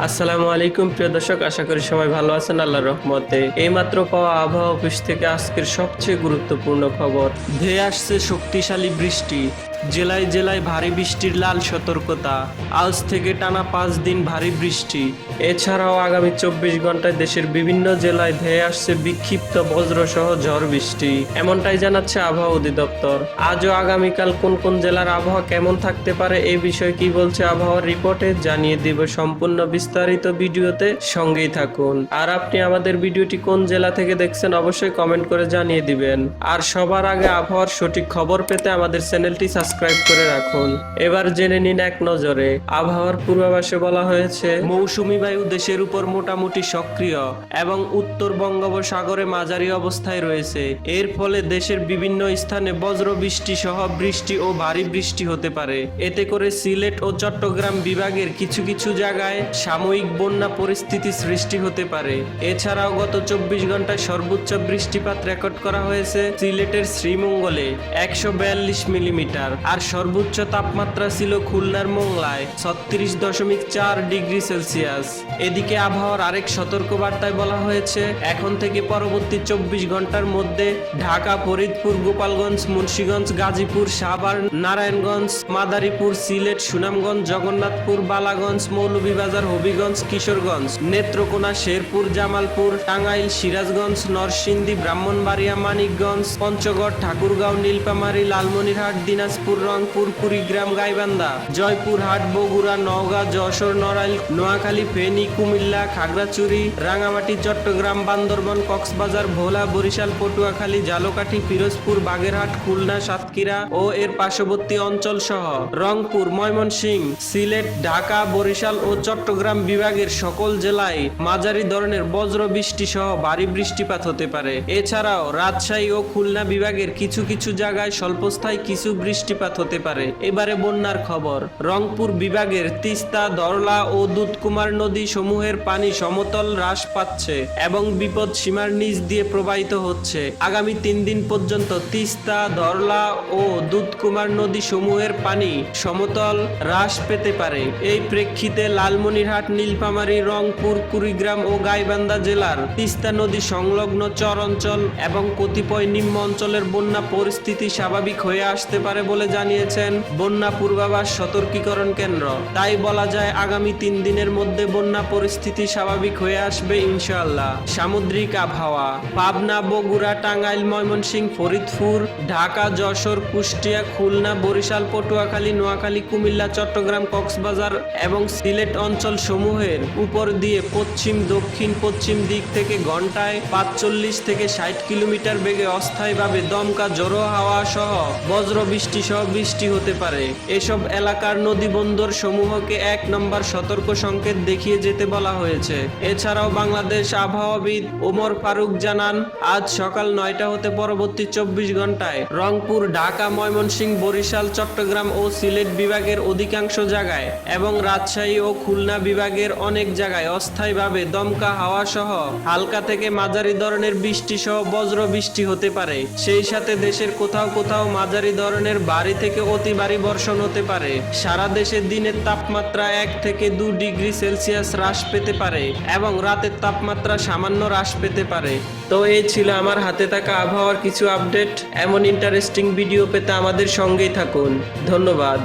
আসসালামু আলাইকুম প্রিয় দর্শক, আশা করি সবাই ভালো আছেন আল্লাহর রহমতে। এইমাত্র পাওয়া আবহাওয়া অফিস থেকে আজকের সবচেয়ে গুরুত্বপূর্ণ খবর। ধেয়ে আসছে শক্তিশালী বৃষ্টি, জেলায় জেলায় ভারী বৃষ্টির লাল সতর্কতা। আজ থেকে টানা 5 দিন ভারী বৃষ্টি। এছাড়াও আগামী 24 ঘন্টায় দেশের বিভিন্ন জেলায় ধেয়ে আসছে বিক্ষিপ্ত বজ্রসহ ঝড় বৃষ্টি, এমনটাই জানাচ্ছে আবহাওয়া অধিদপ্তর। আজও আগামীকাল কোন কোন জেলার আবহাওয়া কেমন থাকতে পারে এই বিষয়ে কি বলছে আবহাওয়ার রিপোর্টে জানিয়ে দিব সম্পূর্ণ বিস্তারিত ভিডিওতে, সঙ্গেই থাকুন। আর আপনি আমাদের ভিডিওটি কোন জেলা থেকে দেখছেন অবশ্যই কমেন্ট করে জানিয়ে দিবেন। আর সবার আগে আবহাওয়ার সঠিক খবর পেতে আমাদের চ্যানেলটি সাবস্ক্রাইব করে রাখুন। এবার জেনে নিন এক নজরে। আবহাওয়ার পূর্বাভাসে বলা হয়েছে, মৌসুমী বায়ু দেশের উপর মোটামুটি সক্রিয় এবং উত্তর বঙ্গোপসাগরে মাঝারি অবস্থায় রয়েছে। এর ফলে দেশের বিভিন্ন স্থানে বজ্র বৃষ্টি সহ বৃষ্টি ও ভারী বৃষ্টি হতে পারে। এতে করে সিলেট ও চট্টগ্রাম বিভাগের কিছু কিছু জায়গায় সাময়িক বন্যা পরিস্থিতি সৃষ্টি হতে পারে। এছাড়াও গত 24 ঘন্টায় সর্বোচ্চ বৃষ্টিপাত রেকর্ড করা হয়েছে সিলেটের শ্রীমঙ্গলে 142 মিলিমিটার, আর সর্বোচ্চ তাপমাত্রা ছিল খুলনার মোংলায় 36.4 ডিগ্রি সেলসিয়াস। এদিকে আবহাওয়ার আরেক সতর্কবার্তায় বলা হয়েছে, এখন থেকে পরবর্তী 24 ঘন্টার মধ্যে ঢাকা, ফরিদপুর, গোপালগঞ্জ, মুন্সিগঞ্জ, গাজীপুর, সাভার, নারায়ণগঞ্জ, মাদারীপুর, সিলেট, সুনামগঞ্জ, জগন্নাথপুর, বালাগঞ্জ, মৌলভীবাজার, হবিগঞ্জ, কিশোরগঞ্জ, নেত্রকোনা, শেরপুর, জামালপুর, টাঙ্গাইল, সিরাজগঞ্জ, নরসিংদী, ব্রাহ্মণবাড়িয়া, মানিকগঞ্জ, পঞ্চগড়, ঠাকুরগাঁও, নীলফামারী, লালমনিরহাট, দিনাজপুর, রংপুর, কুড়িগ্রাম, গাইবান্ধা, জয়পুরহাট, বগুড়া, নওগাঁ, যশোর, নড়াইল, নোয়াখালী, ফেনী, কুমিল্লা, খাগড়াছড়ি, রাঙামাটি, চট্টগ্রাম, বান্দরবান, কক্সবাজার, ভোলা, বরিশাল, পটুয়াখালী, ঝালকাঠি, পিরোজপুর, বাগেরহাট, খুলনা, সাতক্ষীরা ও এর পার্শ্ববর্তী অঞ্চল সহ রংপুর, ময়মনসিংহ, সিলেট, ঢাকা, বরিশাল ও চট্টগ্রাম বিভাগের সকল জেলায় মাঝারি ধরনের বজ্র বৃষ্টি সহ ভারী বৃষ্টিপাত হতে পারে। এছাড়াও রাজশাহী ও খুলনা বিভাগের কিছু কিছু জায়গায় স্বল্পস্থায়ী কিছু বৃষ্টিপাত হতে পারে। এবারে বন্যার খবর। রংপুর বিভাগের তিস্তা, ধরলা ও দুধকুমার নদী সমূহের পানি সমতল হ্রাস পাচ্ছে এবং বিপদ সীমার নিচ দিয়ে প্রবাহিত হচ্ছে। আগামী 3 দিন পর্যন্ত তিস্তা, ধরলা ও দুধকুমার নদী সমূহের পানি সমতল হ্রাস পেতে পারে। এই প্রেক্ষিতে লালমনিরহাট, নীলফামারী, রংপুর, কুড়িগ্রাম ও গাইবান্ধা জেলার তিস্তা নদী সংলগ্ন চর অঞ্চল এবং কতিপয় নিম্ন অঞ্চলের বন্যা পরিস্থিতি স্বাভাবিক হয়ে আসতে পারে বলে জানিয়েছেন বন্যা পূর্বাভাস সতর্কীকরণ কেন্দ্র। তাই বলা যায় আগামী 3 দিনের মধ্যে বন্যা পরিস্থিতি স্বাভাবিক হয়ে আসবে ইনশাআল্লাহ। সামুদ্রিক আবহাওয়া। পাবনা, বগুড়া, টাঙ্গাইল, ময়মনসিংহ, ফরিদপুর, ঢাকা, যশোর, কুষ্টিয়া, খুলনা, বরিশাল, পটুয়াখালী, নোয়াখালী, কুমিল্লা, চট্টগ্রাম, কক্সবাজার এবং সিলেট অঞ্চল সমূহের উপর দিয়ে পশ্চিম দক্ষিণ পশ্চিম দিক থেকে ঘন্টায় 45 থেকে 60 কিলোমিটার বেগে অস্থায়ীভাবে দমকা ঝোড়ো হাওয়া সহ বজ্র বৃষ্টি সহ বৃষ্টি হতে পারে। এসব এলাকার নদী বন্দর সমূহকে 1 নম্বর সতর্ক সংকেত দেখিয়ে যেতে বলা হয়েছে। এছাড়াও বাংলাদেশ আবহাওয়াবিদ ওমর ফারুক জানান, আজ সকাল 9টা হতে পরবর্তী 24 ঘন্টায় রংপুর, ঢাকা, ময়মনসিংহ, বরিশাল, চট্টগ্রাম ও সিলেট বিভাগের অধিকাংশ জায়গায় এবং রাজশাহী ও খুলনা বিভাগের অনেক জায়গায় অস্থায়ীভাবে দমকা হাওয়া সহ হালকা থেকে মাঝারি ধরনের বৃষ্টি সহ বজ্র বৃষ্টি হতে পারে। সেই সাথে দেশের কোথাও কোথাও মাঝারি ধরনের ভারী থেকে অতি ভারী বর্ষণ হতে পারে। সারা দেশে দিনের তাপমাত্রা 1 থেকে 2 ডিগ্রি সেলসিয়াস হ্রাস পেতে পারে এবং রাতের তাপমাত্রা সামান্য হ্রাস পেতে পারে। তো এই ছিল আমার হাতে থাকা আবহাওয়ার কিছু আপডেট। এমন ইন্টারেস্টিং ভিডিও পেতে আমাদের সঙ্গেই থাকুন। ধন্যবাদ।